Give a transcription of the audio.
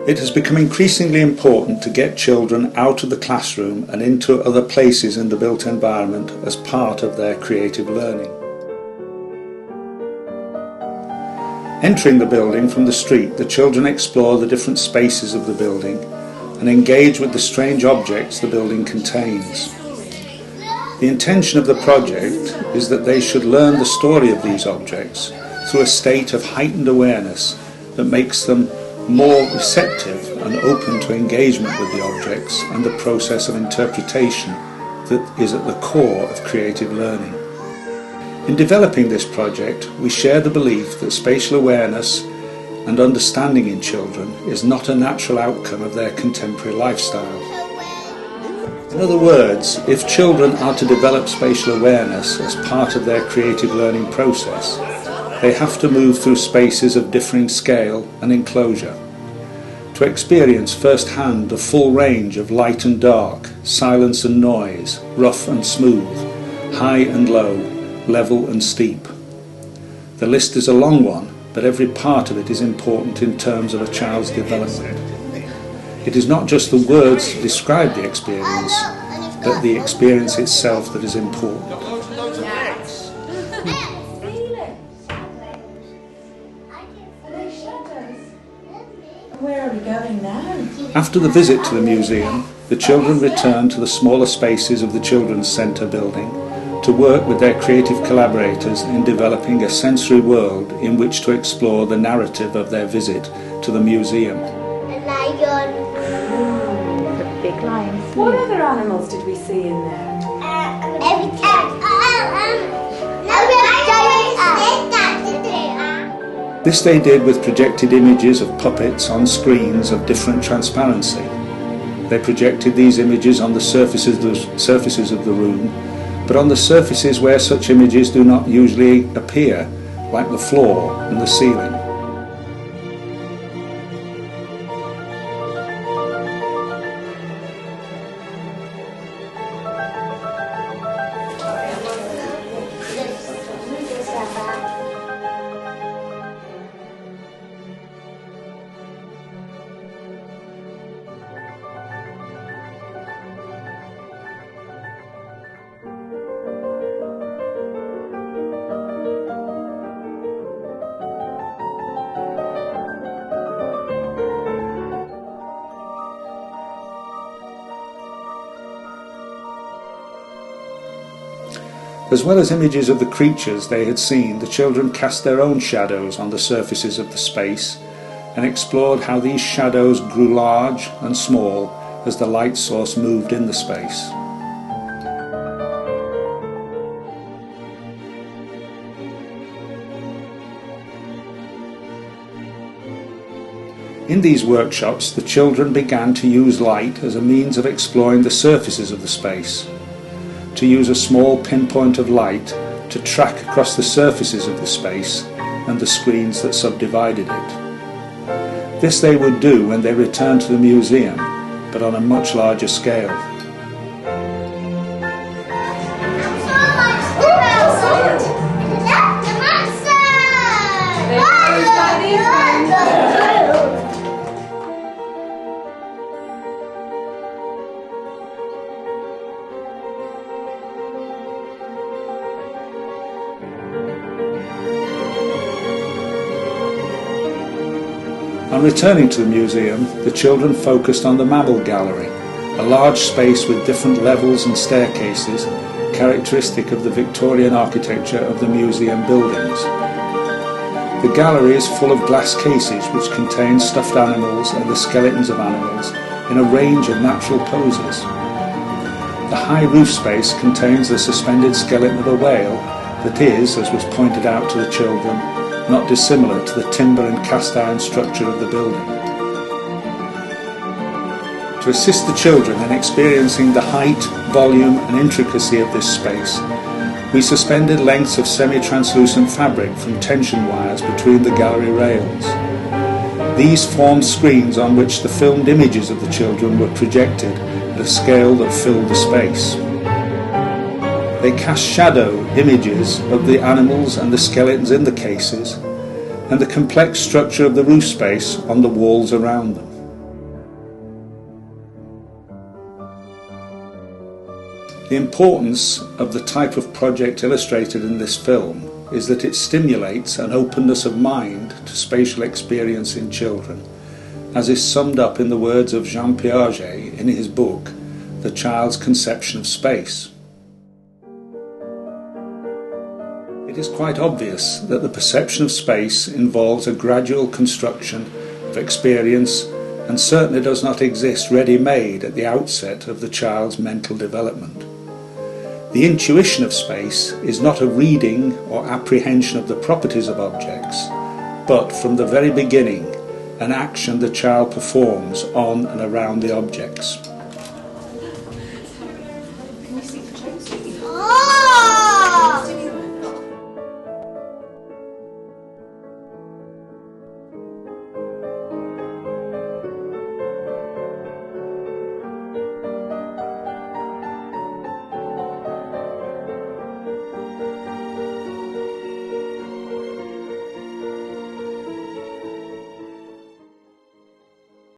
It has become increasingly important to get children out of the classroom and into other places in the built environment as part of their creative learning. Entering the building from the street, the children explore the different spaces of the building and engage with the strange objects the building contains. The intention of the project is that they should learn the story of these objects through a state of heightened awareness that makes them more receptive and open to engagement with the objects and the process of interpretation that is at the core of creative learning. In developing this project, we share the belief that spatial awareness and understanding in children is not a natural outcome of their contemporary lifestyle. In other words, if children are to develop spatial awareness as part of their creative learning process, they have to move through spaces of differing scale and enclosure, to experience firsthand the full range of light and dark, silence and noise, rough and smooth, high and low, level and steep. The list is a long one, but every part of it is important in terms of a child's development. It is not just the words to describe the experience, but the experience itself that is important. Where are we going now? After the visit to the museum, the children return to the smaller spaces of the Children's Centre building to work with their creative collaborators in developing a sensory world in which to explore the narrative of their visit to the museum. A lion. The big lion. What other animals did we see in there? This they did with projected images of puppets on screens of different transparency. They projected these images on the surfaces of the room, but on the surfaces where such images do not usually appear, like the floor and the ceiling. As well as images of the creatures they had seen, the children cast their own shadows on the surfaces of the space and explored how these shadows grew large and small as the light source moved in the space. In these workshops, the children began to use light as a means of exploring the surfaces of the space, to use a small pinpoint of light to track across the surfaces of the space and the screens that subdivided it. This they would do when they returned to the museum, but on a much larger scale. On returning to the museum, the children focused on the Mammal Gallery, a large space with different levels and staircases, characteristic of the Victorian architecture of the museum buildings. The gallery is full of glass cases which contain stuffed animals and the skeletons of animals in a range of natural poses. The high roof space contains the suspended skeleton of a whale that is, as was pointed out to the children, not dissimilar to the timber and cast iron structure of the building. To assist the children in experiencing the height, volume and intricacy of this space, we suspended lengths of semi-translucent fabric from tension wires between the gallery rails. These formed screens on which the filmed images of the children were projected at a scale that filled the space. They cast shadow images of the animals and the skeletons in the cases and the complex structure of the roof space on the walls around them. The importance of the type of project illustrated in this film is that it stimulates an openness of mind to spatial experience in children, as is summed up in the words of Jean Piaget in his book, The Child's Conception of Space. It is quite obvious that the perception of space involves a gradual construction of experience and certainly does not exist ready-made at the outset of the child's mental development. The intuition of space is not a reading or apprehension of the properties of objects, but from the very beginning, an action the child performs on and around the objects.